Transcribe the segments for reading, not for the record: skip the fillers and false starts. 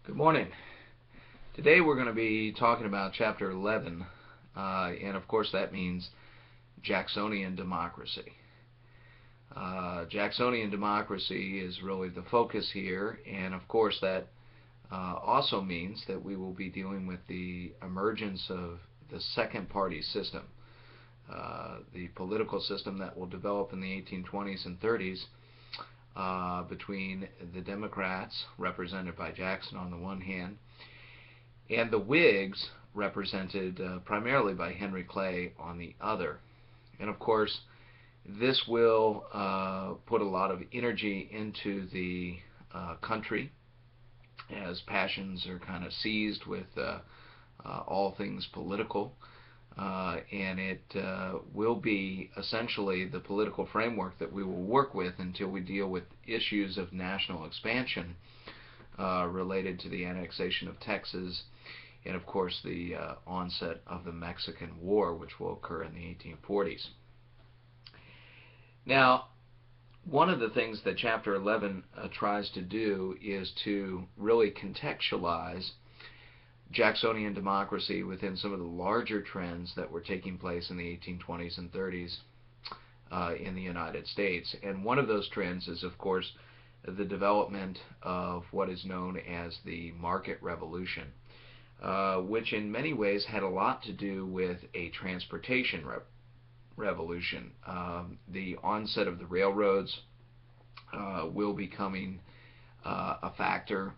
Good morning. Today we're going to be talking about Chapter 11, and of course that means Jacksonian democracy. Jacksonian democracy is really the focus here, and of course that also means that we will be dealing with the emergence of the second party system, the political system that will develop in the 1820s and 30s between the Democrats, represented by Jackson on the one hand, and the Whigs, represented primarily by Henry Clay, on the other. And of course, this will put a lot of energy into the country, as passions are kind of seized with all things political. And it will be essentially the political framework that we will work with until we deal with issues of national expansion related to the annexation of Texas and, of course, the onset of the Mexican War, which will occur in the 1840s. Now, one of the things that Chapter 11 tries to do is to really contextualize Jacksonian democracy within some of the larger trends that were taking place in the 1820s and 30s in the United States. And one of those trends is, of course, the development of what is known as the market revolution, which in many ways had a lot to do with a transportation revolution. The onset of the railroads will be becoming a factor.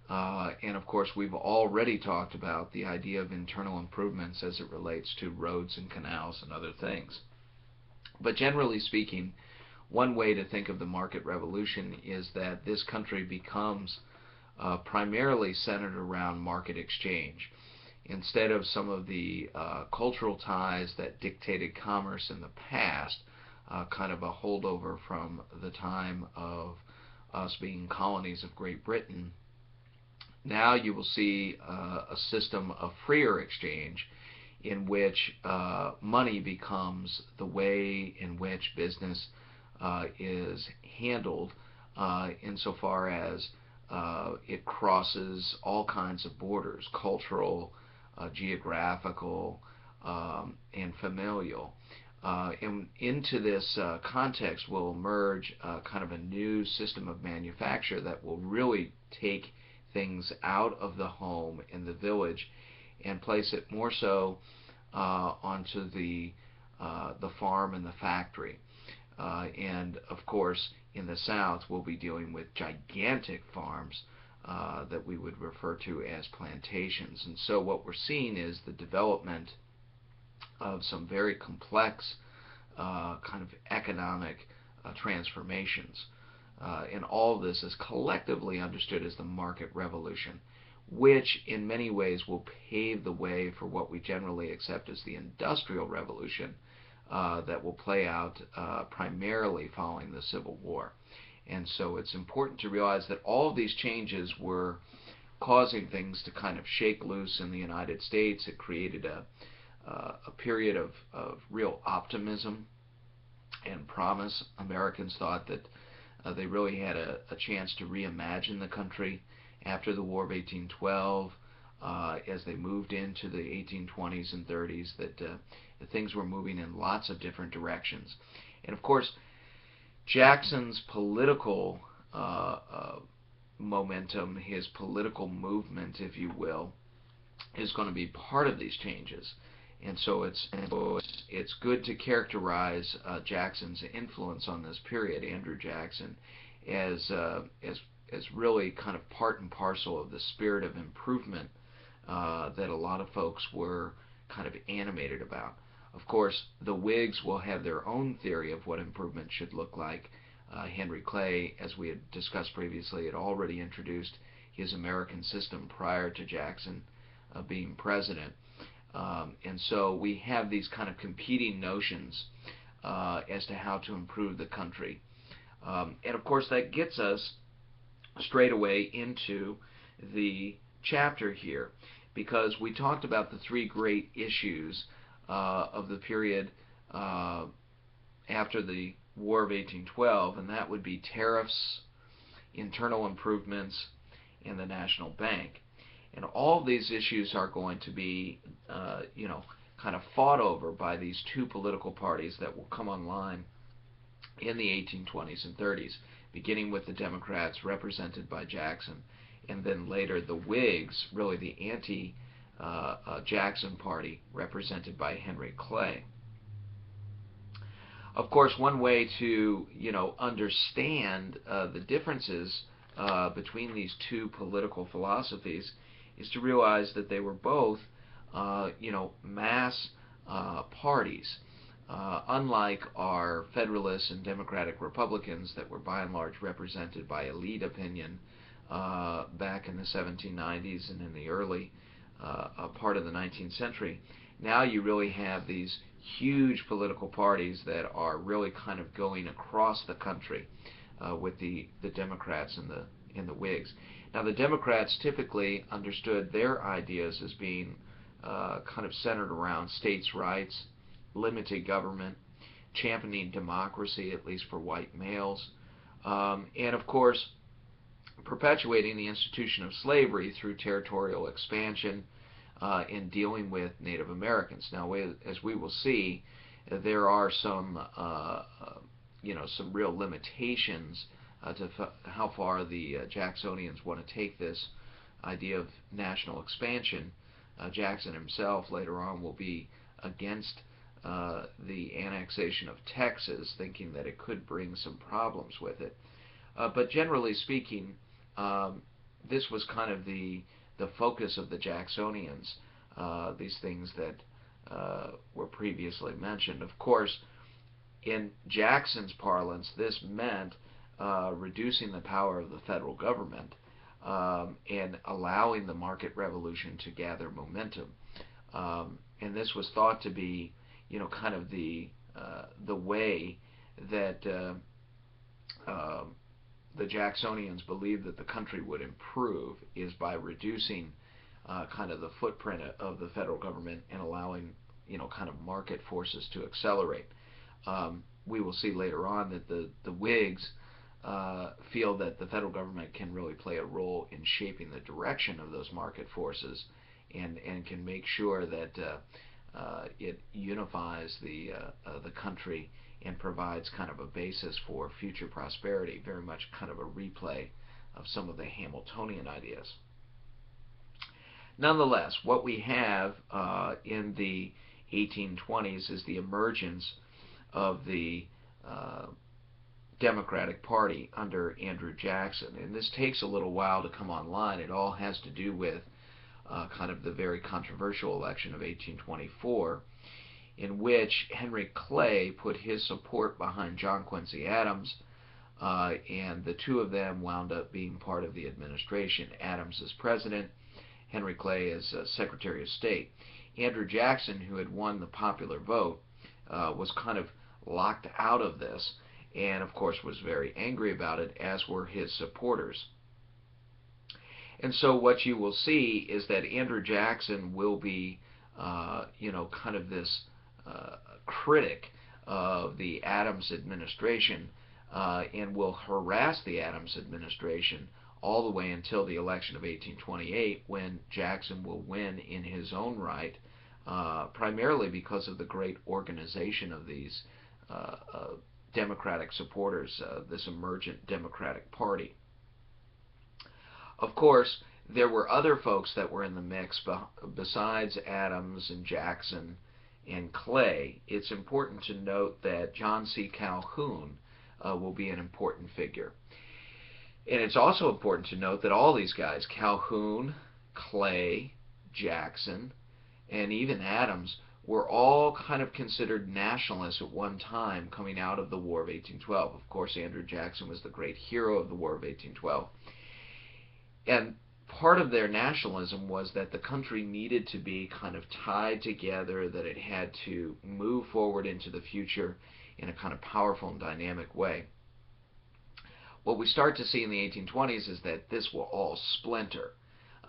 And of course, we've already talked about the idea of internal improvements as it relates to roads and canals and other things. But generally speaking, one way to think of the market revolution is that this country becomes primarily centered around market exchange. Instead of some of the cultural ties that dictated commerce in the past, kind of a holdover from the time of us being colonies of Great Britain, now you will see a system of freer exchange in which money becomes the way in which business is handled, insofar as it crosses all kinds of borders, cultural, geographical, and familial. And into this context will emerge kind of a new system of manufacture that will really take things out of the home and the village and place it more so onto the farm and the factory. And of course, in the South, we'll be dealing with gigantic farms that we would refer to as plantations. And so what we're seeing is the development of some very complex kind of economic transformations. And all of this is collectively understood as the market revolution, which in many ways will pave the way for what we generally accept as the industrial revolution that will play out primarily following the Civil War. And so it's important to realize that all of these changes were causing things to kind of shake loose in the United States. It created a period of real optimism and promise. Americans thought that they really had a chance to reimagine the country after the War of 1812, as they moved into the 1820s and 30s, that things were moving in lots of different directions. And of course, Jackson's political momentum, his political movement, if you will, is going to be part of these changes. And so it's good to characterize Jackson's influence on this period, Andrew Jackson, as really kind of part and parcel of the spirit of improvement that a lot of folks were kind of animated about. Of course, the Whigs will have their own theory of what improvement should look like. Henry Clay, as we had discussed previously, had already introduced his American system prior to Jackson being president. And so we have these kind of competing notions as to how to improve the country. And of course that gets us straight away into the chapter here, because we talked about the three great issues of the period after the War of 1812, and that would be tariffs, internal improvements, and the National Bank. And all of these issues are going to be, kind of fought over by these two political parties that will come online in the 1820s and 30s, beginning with the Democrats represented by Jackson, and then later the Whigs, really the anti-Jackson party, represented by Henry Clay. Of course, one way to understand the differences between these two political philosophies is to realize that they were both mass parties. Unlike our Federalists and Democratic Republicans that were by and large represented by elite opinion back in the 1790s and in the early part of the 19th century, now you really have these huge political parties that are really kind of going across the country with the Democrats and the Whigs. Now, the Democrats typically understood their ideas as being kind of centered around states' rights, limited government, championing democracy, at least for white males, and of course perpetuating the institution of slavery through territorial expansion in dealing with Native Americans. Now, as we will see, there are some some real limitations to how far the Jacksonians want to take this idea of national expansion. Jackson himself later on will be against the annexation of Texas, thinking that it could bring some problems with it. But generally speaking, this was kind of the focus of the Jacksonians, these things that were previously mentioned. Of course, in Jackson's parlance, this meant reducing the power of the federal government and allowing the market revolution to gather momentum. And this was thought to be, kind of the way that the Jacksonians believed that the country would improve, is by reducing kind of the footprint of the federal government and allowing kind of market forces to accelerate. We will see later on that the Whigs feel that the federal government can really play a role in shaping the direction of those market forces and can make sure that it unifies the country and provides kind of a basis for future prosperity, very much kind of a replay of some of the Hamiltonian ideas. Nonetheless, what we have in the 1820s is the emergence of the Democratic Party under Andrew Jackson, and this takes a little while to come online. It all has to do with kind of the very controversial election of 1824, in which Henry Clay put his support behind John Quincy Adams, and the two of them wound up being part of the administration. Adams as president, Henry Clay as Secretary of State. Andrew Jackson, who had won the popular vote, was kind of locked out of this, and of course was very angry about it, as were his supporters. And so what you will see is that Andrew Jackson will be, kind of this critic of the Adams administration, and will harass the Adams administration all the way until the election of 1828, when Jackson will win in his own right, primarily because of the great organization of these Democratic supporters, this emergent Democratic Party. Of course, there were other folks that were in the mix besides Adams and Jackson and Clay. It's important to note that John C. Calhoun will be an important figure. And it's also important to note that all these guys, Calhoun, Clay, Jackson, and even Adams, were all kind of considered nationalists at one time coming out of the War of 1812. Of course, Andrew Jackson was the great hero of the War of 1812. And part of their nationalism was that the country needed to be kind of tied together, that it had to move forward into the future in a kind of powerful and dynamic way. What we start to see in the 1820s is that this will all splinter.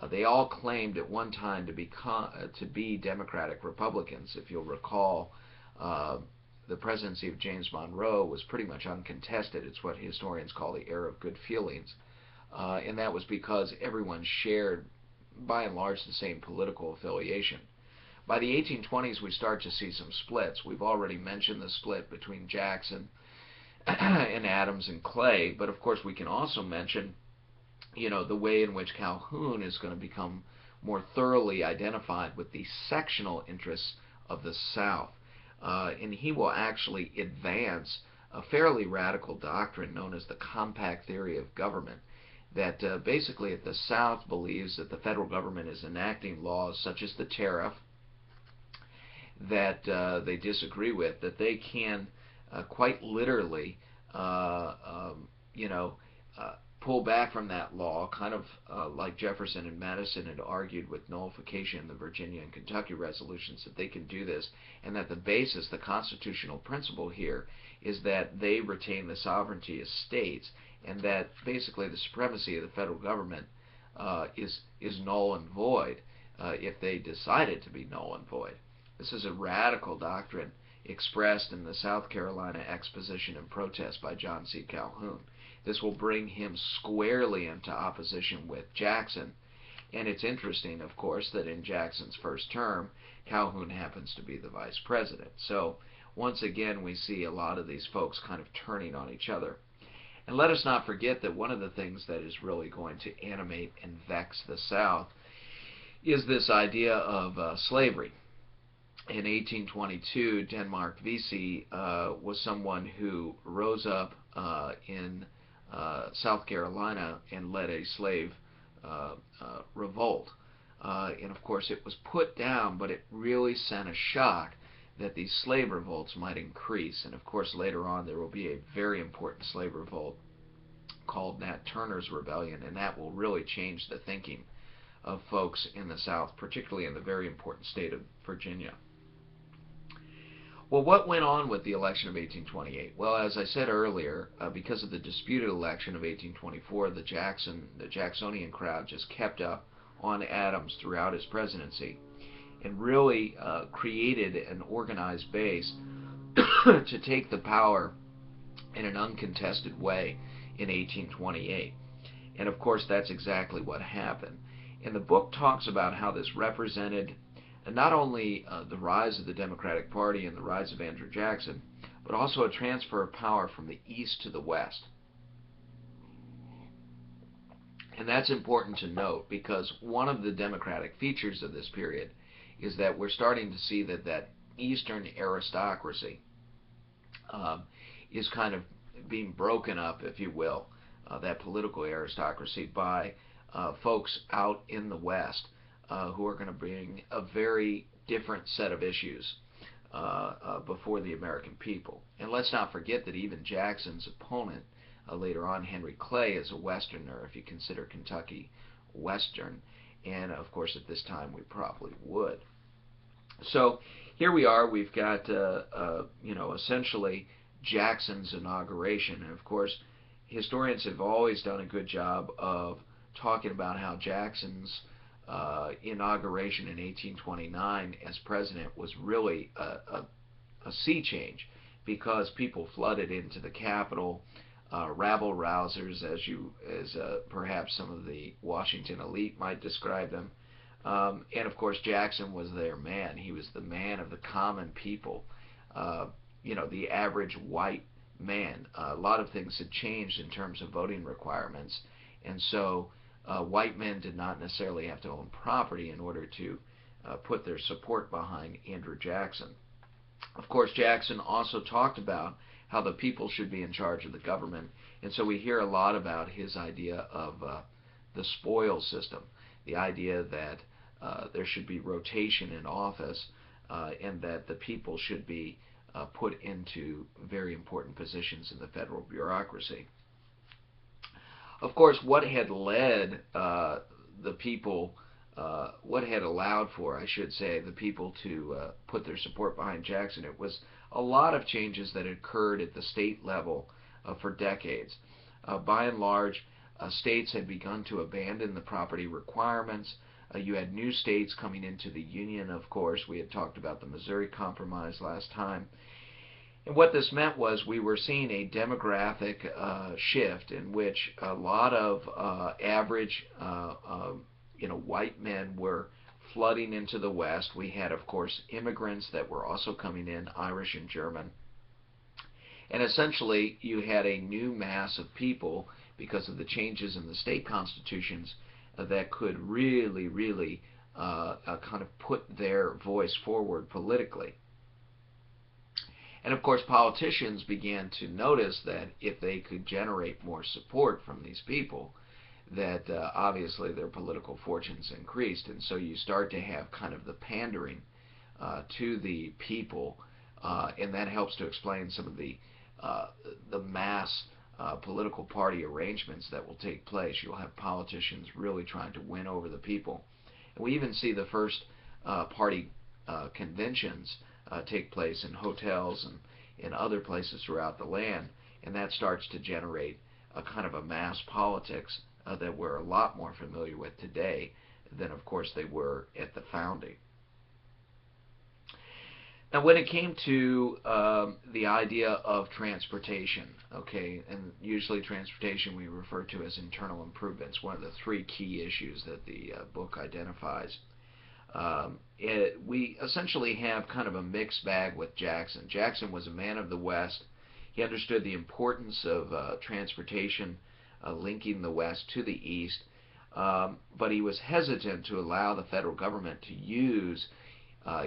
They all claimed at one time to be Democratic Republicans. If you'll recall, the presidency of James Monroe was pretty much uncontested. It's what historians call the era of good feelings. and that was because everyone shared, by and large, the same political affiliation. By the 1820s, we start to see some splits. We've already mentioned the split between Jackson and Adams and Clay, but of course we can also mention, the way in which Calhoun is going to become more thoroughly identified with the sectional interests of the South. And he will actually advance a fairly radical doctrine known as the compact theory of government, that basically the South believes that the federal government is enacting laws such as the tariff that they disagree with, that they can quite literally, pull back from that law, kind of like Jefferson and Madison had argued with nullification in the Virginia and Kentucky resolutions, that they can do this, and that the basis, the constitutional principle here, is that they retain the sovereignty as states, and that basically the supremacy of the federal government is null and void if they decide it to be null and void. This is a radical doctrine expressed in the South Carolina Exposition and Protest by John C. Calhoun. This will bring him squarely into opposition with Jackson, and it's interesting, of course, that in Jackson's first term, Calhoun happens to be the vice president. So once again, we see a lot of these folks kind of turning on each other. And let us not forget that one of the things that is really going to animate and vex the South is this idea of slavery. In 1822, Denmark Vesey was someone who rose up in South Carolina and led a slave revolt. And of course it was put down, but it really sent a shock that these slave revolts might increase. And of course later on there will be a very important slave revolt called Nat Turner's Rebellion, and that will really change the thinking of folks in the South, particularly in the very important state of Virginia. Well, what went on with the election of 1828? Well, as I said earlier, because of the disputed election of 1824, the Jacksonian crowd just kept up on Adams throughout his presidency and really created an organized base to take the power in an uncontested way in 1828. And of course, that's exactly what happened. And the book talks about how this represented not only the rise of the Democratic Party and the rise of Andrew Jackson, but also a transfer of power from the East to the West. And that's important to note, because one of the Democratic features of this period is that we're starting to see that Eastern aristocracy is kind of being broken up, if you will, that political aristocracy, by folks out in the West who are going to bring a very different set of issues before the American people. And let's not forget that even Jackson's opponent later on, Henry Clay, is a Westerner, if you consider Kentucky Western, and of course at this time we probably would. So here we are, we've got essentially Jackson's inauguration, and of course historians have always done a good job of talking about how Jackson's inauguration in 1829 as president was really a sea change, because people flooded into the Capitol, rabble rousers, as perhaps some of the Washington elite might describe them, and of course Jackson was their man. He was the man of the common people, the average white man. A lot of things had changed in terms of voting requirements, and so white men did not necessarily have to own property in order to put their support behind Andrew Jackson. Of course, Jackson also talked about how the people should be in charge of the government, and so we hear a lot about his idea of the spoils system, the idea that there should be rotation in office, and that the people should be put into very important positions in the federal bureaucracy. Of course, what had led the people, what had allowed for, I should say, the people to put their support behind Jackson, it was a lot of changes that occurred at the state level for decades. By and large, states had begun to abandon the property requirements. You had new states coming into the Union, of course. We had talked about the Missouri Compromise last time. And what this meant was we were seeing a demographic shift in which a lot of average, white men were flooding into the West. We had, of course, immigrants that were also coming in, Irish and German. And essentially, you had a new mass of people because of the changes in the state constitutions that could really, really kind of put their voice forward politically. And of course, politicians began to notice that if they could generate more support from these people, that obviously their political fortunes increased. And so you start to have kind of the pandering to the people, and that helps to explain some of the mass political party arrangements that will take place. You'll have politicians really trying to win over the people. And we even see the first party conventions take place in hotels and in other places throughout the land, and that starts to generate a kind of a mass politics that we're a lot more familiar with today than, of course, they were at the founding. Now, when it came to the idea of transportation, okay, and usually transportation we refer to as internal improvements, one of the three key issues that the book identifies. We essentially have kind of a mixed bag with Jackson. Jackson was a man of the West. He understood the importance of transportation linking the West to the East, but he was hesitant to allow the federal government to use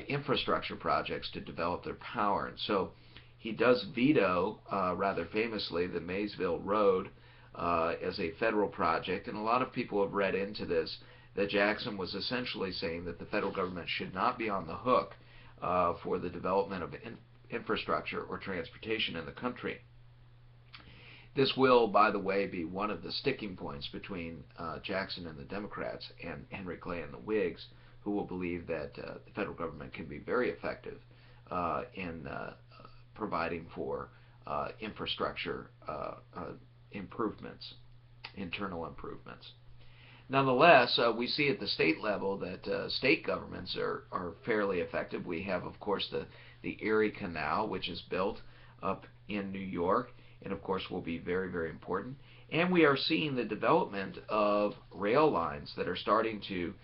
infrastructure projects to develop their power. And so he does veto, rather famously, the Maysville Road as a federal project, and a lot of people have read into this that Jackson was essentially saying that the federal government should not be on the hook for the development of infrastructure or transportation in the country. This will, by the way, be one of the sticking points between Jackson and the Democrats and Henry Clay and the Whigs, who will believe that the federal government can be very effective in providing for infrastructure improvements, internal improvements. Nonetheless, we see at the state level that state governments are fairly effective. We have, of course, the Erie Canal, which is built up in New York, and of course will be very, very important. And we are seeing the development of rail lines that are starting to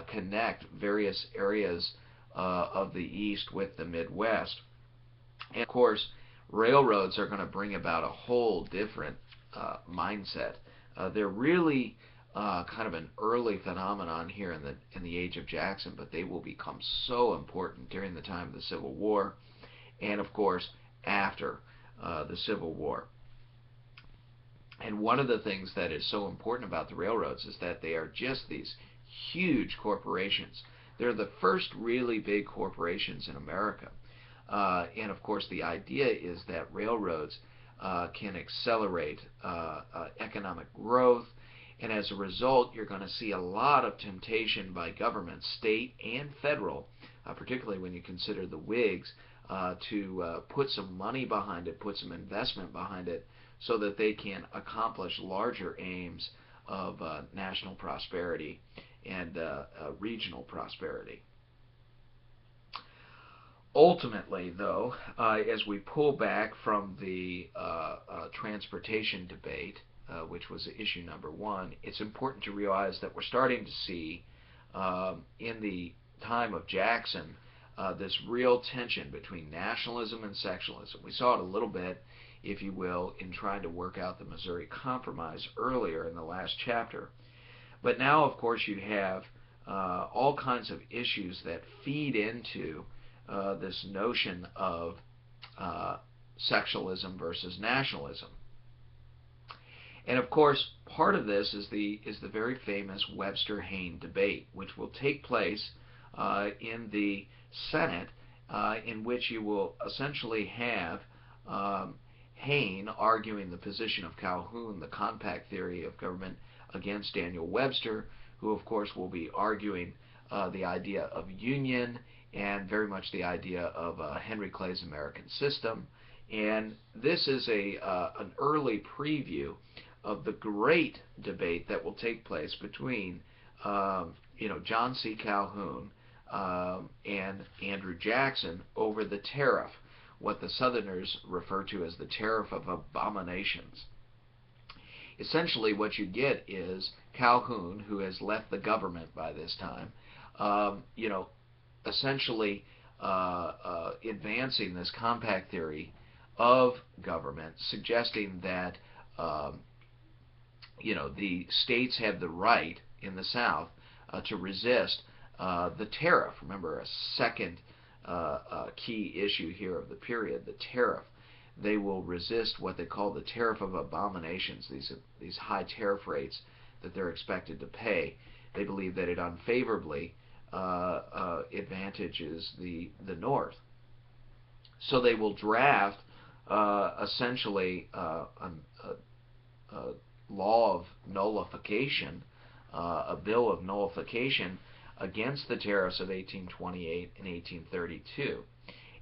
connect various areas of the East with the Midwest. And of course, railroads are going to bring about a whole different mindset. They're really kind of an early phenomenon here in the age of Jackson, but they will become so important during the time of the Civil War, and of course after the Civil War. And one of the things that is so important about the railroads is that they are just these huge corporations. They're the first really big corporations in America. And of course the idea is that railroads can accelerate economic growth, and as a result you're going to see a lot of temptation by government, state and federal, particularly when you consider the Whigs, to put some money behind it, put some investment behind it, so that they can accomplish larger aims of national prosperity and regional prosperity. Ultimately, though, as we pull back from the transportation debate, which was issue number one, it's important to realize that we're starting to see in the time of Jackson this real tension between nationalism and sectionalism. We saw it a little bit, if you will, in trying to work out the Missouri Compromise earlier in the last chapter. But now, of course, you have all kinds of issues that feed into this notion of sectionalism versus nationalism. And of course, part of this is the very famous Webster-Hayne debate, which will take place in the Senate, in which you will essentially have Hayne arguing the position of Calhoun, the compact theory of government, against Daniel Webster, who of course will be arguing the idea of union and very much the idea of Henry Clay's American system. And this is an early preview of the great debate that will take place between John C. Calhoun and Andrew Jackson over the tariff, what the Southerners refer to as the Tariff of Abominations. Essentially, what you get is Calhoun, who has left the government by this time, essentially advancing this compact theory of government, suggesting that the states have the right in the South to resist the tariff. Remember, a second key issue here of the period, the tariff. They will resist what they call the Tariff of Abominations, these high tariff rates that they're expected to pay. They believe that it unfavorably advantages the North. So they will draft essentially a law of nullification, a bill of nullification against the tariffs of 1828 and 1832.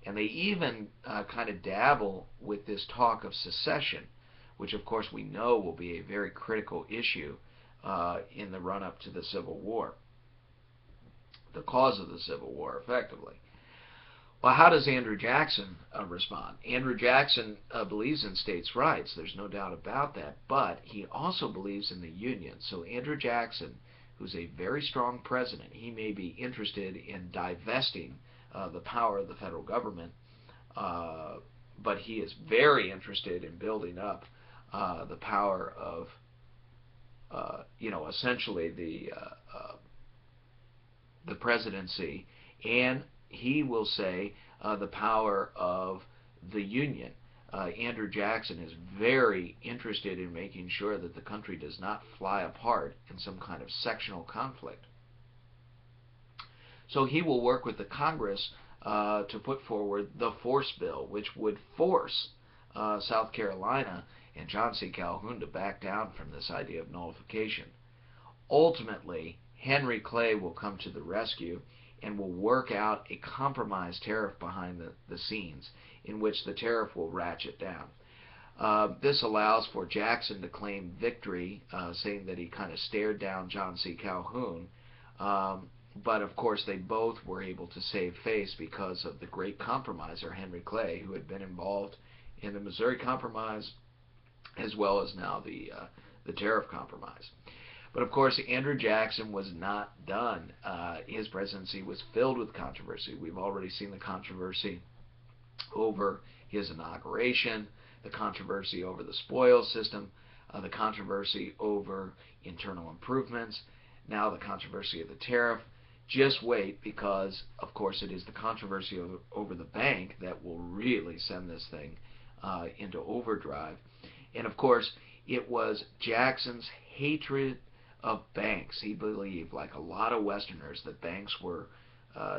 And they even kind of dabble with this talk of secession, which of course we know will be a very critical issue in the run-up to the Civil War, the cause of the Civil War, effectively. Well, how does Andrew Jackson respond? Andrew Jackson believes in states' rights, there's no doubt about that, but he also believes in the Union. So Andrew Jackson, who's a very strong president, he may be interested in divesting the power of the federal government, but he is very interested in building up the power of, essentially the presidency, and he will say the power of the Union. Andrew Jackson is very interested in making sure that the country does not fly apart in some kind of sectional conflict. So he will work with the Congress to put forward the force bill, which would force South Carolina and John C. Calhoun to back down from this idea of nullification. Ultimately, Henry Clay will come to the rescue and will work out a compromise tariff behind the scenes in which the tariff will ratchet down. This allows for Jackson to claim victory, saying that he kind of stared down John C. Calhoun. But of course they both were able to save face because of the great compromiser Henry Clay, who had been involved in the Missouri Compromise as well as now the Tariff Compromise. But of course Andrew Jackson was not done. His presidency was filled with controversy. We've already seen the controversy over his inauguration, the controversy over the spoils system, the controversy over internal improvements, now the controversy of the tariff. Just wait, because of course it is the controversy over the bank that will really send this thing into overdrive. And of course it was Jackson's hatred of banks. He believed, like a lot of Westerners, that banks were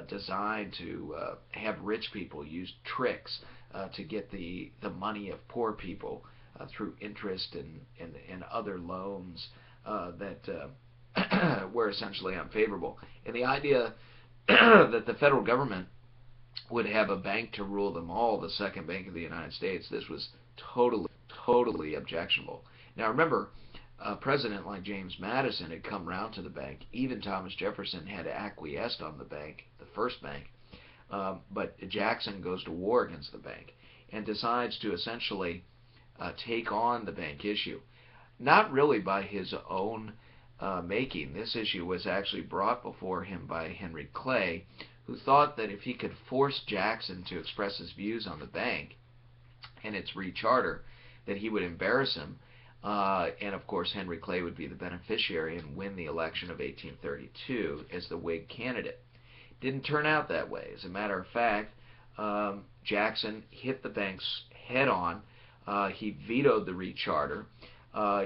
designed to have rich people use tricks to get the money of poor people through interest and other loans that were essentially unfavorable. And the idea that the federal government would have a bank to rule them all, the second bank of the United States, this was totally objectionable. Now remember, a president like James Madison had come round to the bank. Even Thomas Jefferson had acquiesced on the bank, the first bank. But Jackson goes to war against the bank and decides to essentially take on the bank issue. Not really by his own making. This issue was actually brought before him by Henry Clay, who thought that if he could force Jackson to express his views on the bank and its recharter, that he would embarrass him. And of course Henry Clay would be the beneficiary and win the election of 1832 as the Whig candidate. Didn't turn out that way. As a matter of fact, Jackson hit the banks head on. He vetoed the recharter.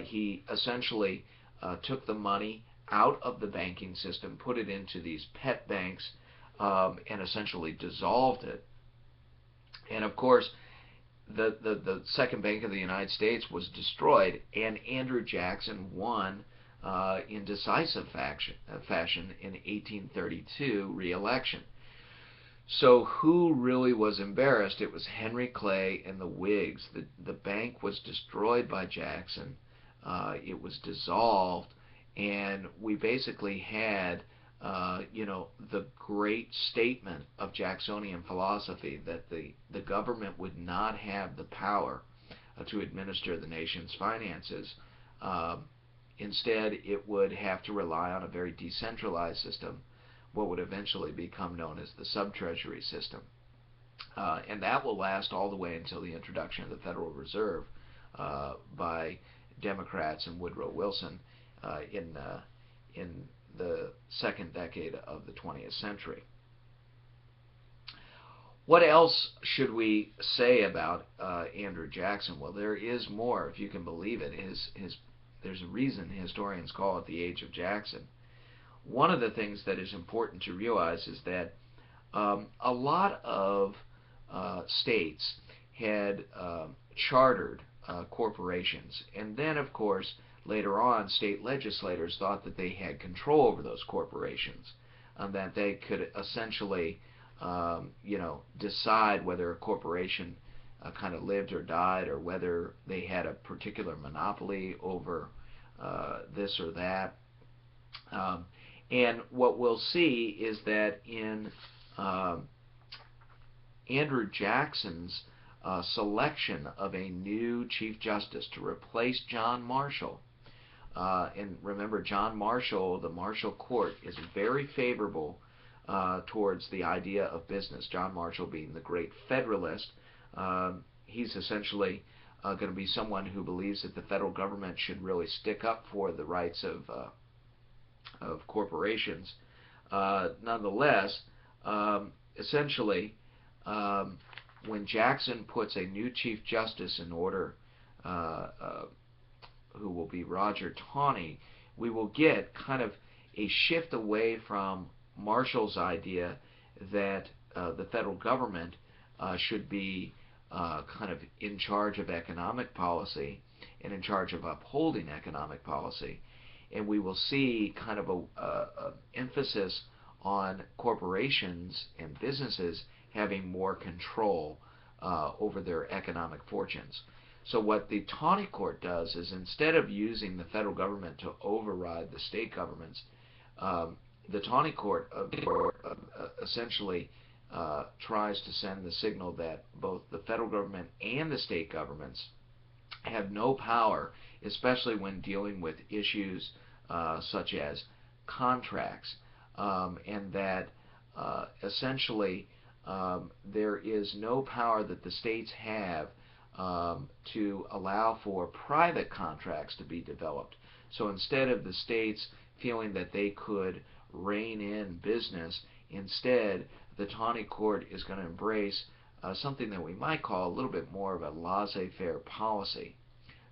He essentially took the money out of the banking system, put it into these pet banks, and essentially dissolved it. And of course the second bank of the United States was destroyed, and Andrew Jackson won in decisive fashion in 1832 re-election. So who really was embarrassed? It was Henry Clay and the Whigs. The bank was destroyed by Jackson. It was dissolved, and we basically had the great statement of Jacksonian philosophy that the government would not have the power to administer the nation's finances. Instead, it would have to rely on a very decentralized system, what would eventually become known as the sub-treasury system. And that will last all the way until the introduction of the Federal Reserve by Democrats and Woodrow Wilson in the second decade of the 20th century. What else should we say about Andrew Jackson? Well, there is more, if you can believe it. There's a reason historians call it the Age of Jackson. One of the things that is important to realize is that a lot of states had chartered corporations, and then, of course, later on, state legislators thought that they had control over those corporations, and that they could essentially, decide whether a corporation kind of lived or died, or whether they had a particular monopoly over this or that. And what we'll see is that in Andrew Jackson's selection of a new Chief Justice to replace John Marshall, and remember, John Marshall, the Marshall Court, is very favorable towards the idea of business. John Marshall being the great Federalist, he's essentially going to be someone who believes that the federal government should really stick up for the rights of corporations. Nonetheless, essentially, when Jackson puts a new Chief Justice in order, who will be Roger Taney, we will get kind of a shift away from Marshall's idea that the federal government should be kind of in charge of economic policy and in charge of upholding economic policy. And we will see kind of a emphasis on corporations and businesses having more control over their economic fortunes. So what the Taney Court does is, instead of using the federal government to override the state governments, the Taney Court essentially tries to send the signal that both the federal government and the state governments have no power, especially when dealing with issues such as contracts, and that essentially there is no power that the states have to allow for private contracts to be developed. So instead of the states feeling that they could rein in business, instead the Taney Court is going to embrace something that we might call a little bit more of a laissez-faire policy.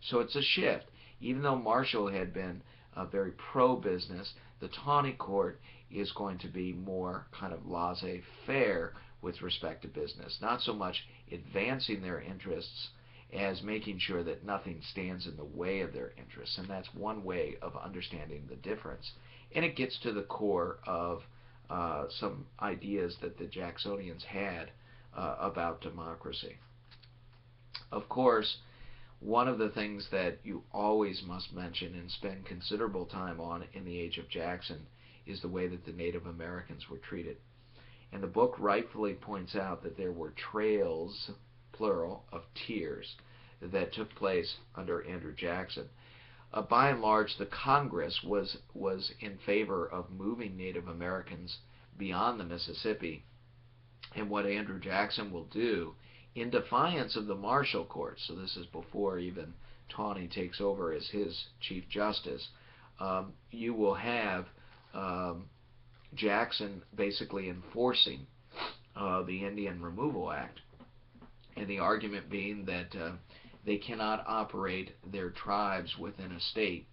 So it's a shift. Even though Marshall had been very pro-business, the Taney Court is going to be more kind of laissez-faire with respect to business, not so much advancing their interests as making sure that nothing stands in the way of their interests. And that's one way of understanding the difference. And it gets to the core of some ideas that the Jacksonians had about democracy. Of course, one of the things that you always must mention and spend considerable time on in the Age of Jackson is the way that the Native Americans were treated. And the book rightfully points out that there were trails, plural, of tears that took place under Andrew Jackson. By and large, the Congress was in favor of moving Native Americans beyond the Mississippi. And what Andrew Jackson will do, in defiance of the Marshall Court, so this is before even Taney takes over as his Chief Justice, you will have Jackson basically enforcing the Indian Removal Act, and the argument being that they cannot operate their tribes within a state.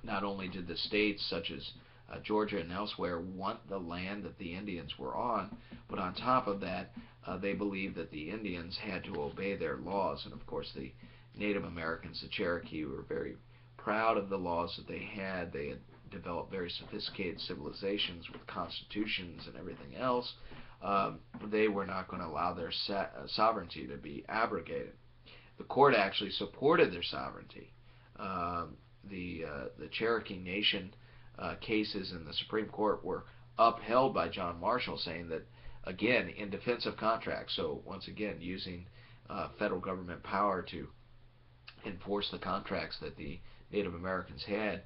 Not only did the states such as Georgia and elsewhere want the land that the Indians were on, but on top of that, they believed that the Indians had to obey their laws. And of course, the Native Americans, the Cherokee, were very proud of the laws that they had. They had developed very sophisticated civilizations with constitutions and everything else. They were not going to allow their sovereignty to be abrogated. The court actually supported their sovereignty. The Cherokee Nation cases in the Supreme Court were upheld by John Marshall, saying that, again, in defense of contracts, so once again using federal government power to enforce the contracts that the Native Americans had,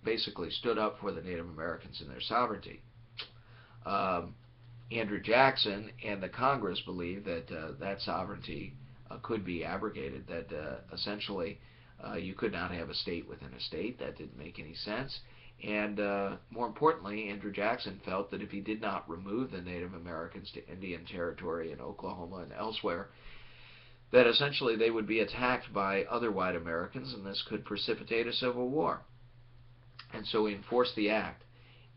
basically stood up for the Native Americans and their sovereignty. Andrew Jackson and the Congress believed that that sovereignty could be abrogated, that essentially you could not have a state within a state. That didn't make any sense. And more importantly, Andrew Jackson felt that if he did not remove the Native Americans to Indian Territory in Oklahoma and elsewhere, that essentially they would be attacked by other white Americans, and this could precipitate a civil war. And so he enforced the act.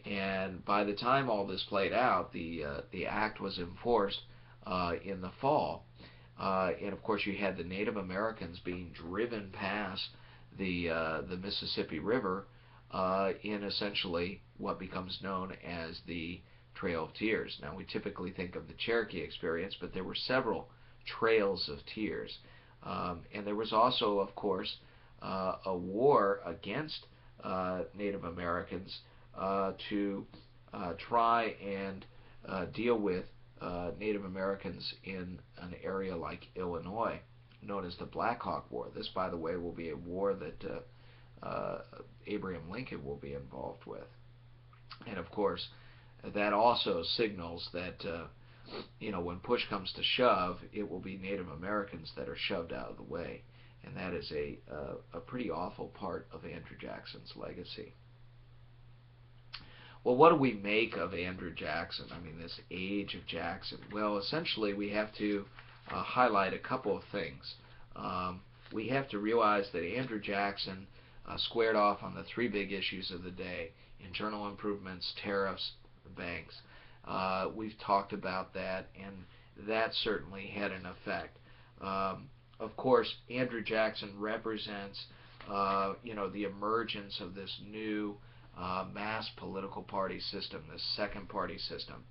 And by the time all this played out, the act was enforced in the fall. And of course, you had the Native Americans being driven past the Mississippi River in essentially what becomes known as the Trail of Tears. Now, we typically think of the Cherokee experience, but there were several trails of tears. And there was also, of course, a war against Native Americans to try and deal with Native Americans in an area like Illinois, known as the Black Hawk War. This, by the way, will be a war that Abraham Lincoln will be involved with. And of course, that also signals that when push comes to shove, it will be Native Americans that are shoved out of the way. And that is a pretty awful part of Andrew Jackson's legacy. Well, what do we make of Andrew Jackson? I mean, this age of Jackson. Well, essentially, we have to highlight a couple of things. We have to realize that Andrew Jackson squared off on the three big issues of the day: internal improvements, tariffs, banks. We've talked about that, and that certainly had an effect. Of course, Andrew Jackson represents, the emergence of this new mass political party system, this second party system.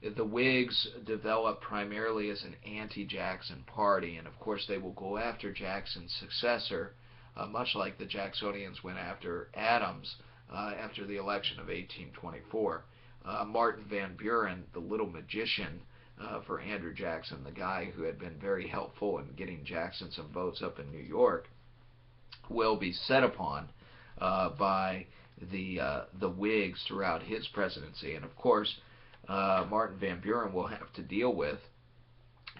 The Whigs developed primarily as an anti-Jackson party, and of course they will go after Jackson's successor, much like the Jacksonians went after Adams after the election of 1824. Martin Van Buren, the little magician for Andrew Jackson, the guy who had been very helpful in getting Jackson some votes up in New York, will be set upon by the Whigs throughout his presidency. And of course, Martin Van Buren will have to deal with,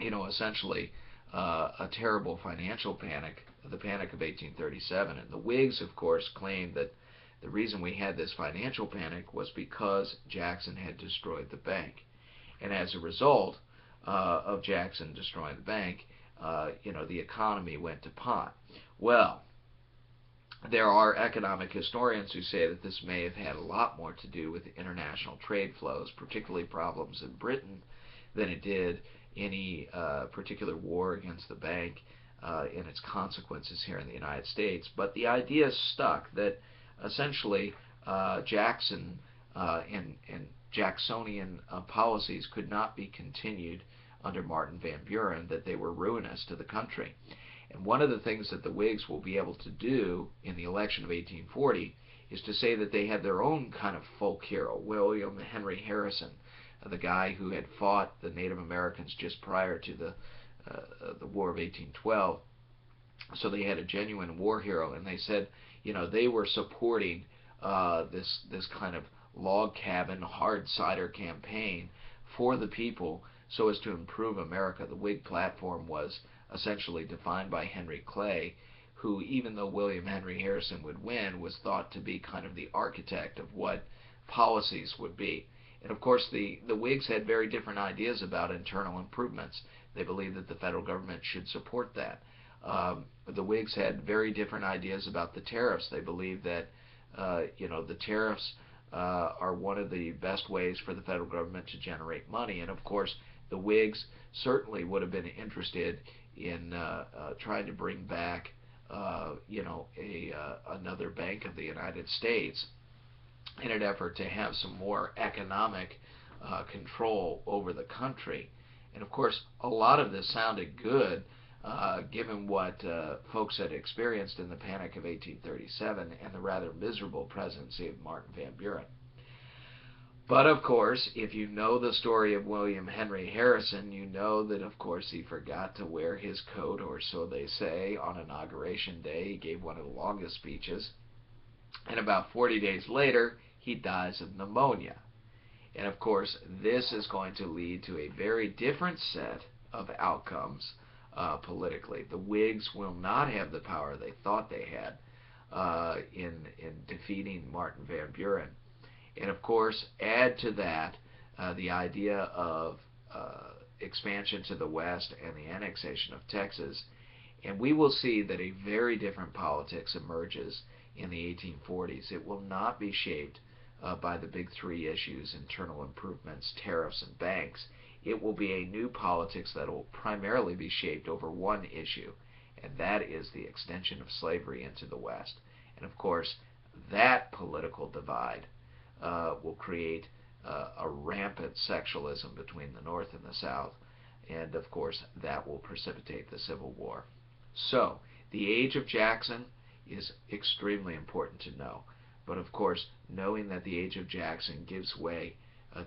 essentially a terrible financial panic, the Panic of 1837. And the Whigs, of course, claimed that the reason we had this financial panic was because Jackson had destroyed the bank. And as a result of Jackson destroying the bank, the economy went to pot. Well, there are economic historians who say that this may have had a lot more to do with international trade flows, particularly problems in Britain, than it did any particular war against the bank and its consequences here in the United States. But the idea stuck that essentially Jackson and Jacksonian policies could not be continued under Martin Van Buren, that they were ruinous to the country. And one of the things that the Whigs will be able to do in the election of 1840 is to say that they had their own kind of folk hero, William Henry Harrison, the guy who had fought the Native Americans just prior to the War of 1812. So they had a genuine war hero, and they said, they were supporting this kind of log cabin, hard cider campaign for the people so as to improve America. The Whig platform was essentially defined by Henry Clay, who, even though William Henry Harrison would win, was thought to be kind of the architect of what policies would be. And of course, the Whigs had very different ideas about internal improvements. They believed that the federal government should support that. The Whigs had very different ideas about the tariffs. They believed that the tariffs are one of the best ways for the federal government to generate money. And of course, the Whigs certainly would have been interested in trying to bring back, another Bank of the United States in an effort to have some more economic control over the country. And of course, a lot of this sounded good given what folks had experienced in the Panic of 1837 and the rather miserable presidency of Martin Van Buren. But of course, if you know the story of William Henry Harrison, you know that of course he forgot to wear his coat, or so they say, on Inauguration Day. He gave one of the longest speeches, and about 40 days later, he dies of pneumonia. And of course, this is going to lead to a very different set of outcomes politically. The Whigs will not have the power they thought they had in defeating Martin Van Buren. And of course, add to that the idea of expansion to the west and the annexation of Texas, and we will see that a very different politics emerges in the 1840s. It will not be shaped by the big three issues: internal improvements, tariffs, and banks. It will be a new politics that will primarily be shaped over one issue, and that is the extension of slavery into the West. And of course, that political divide will create a rampant sexualism between the North and the South, and of course that will precipitate the Civil War. So, the age of Jackson is extremely important to know, but of course, knowing that the age of Jackson gives way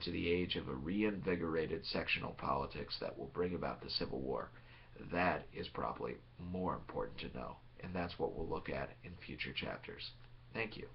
to the age of a reinvigorated sectional politics that will bring about the Civil War, that is probably more important to know, and that's what we'll look at in future chapters. Thank you.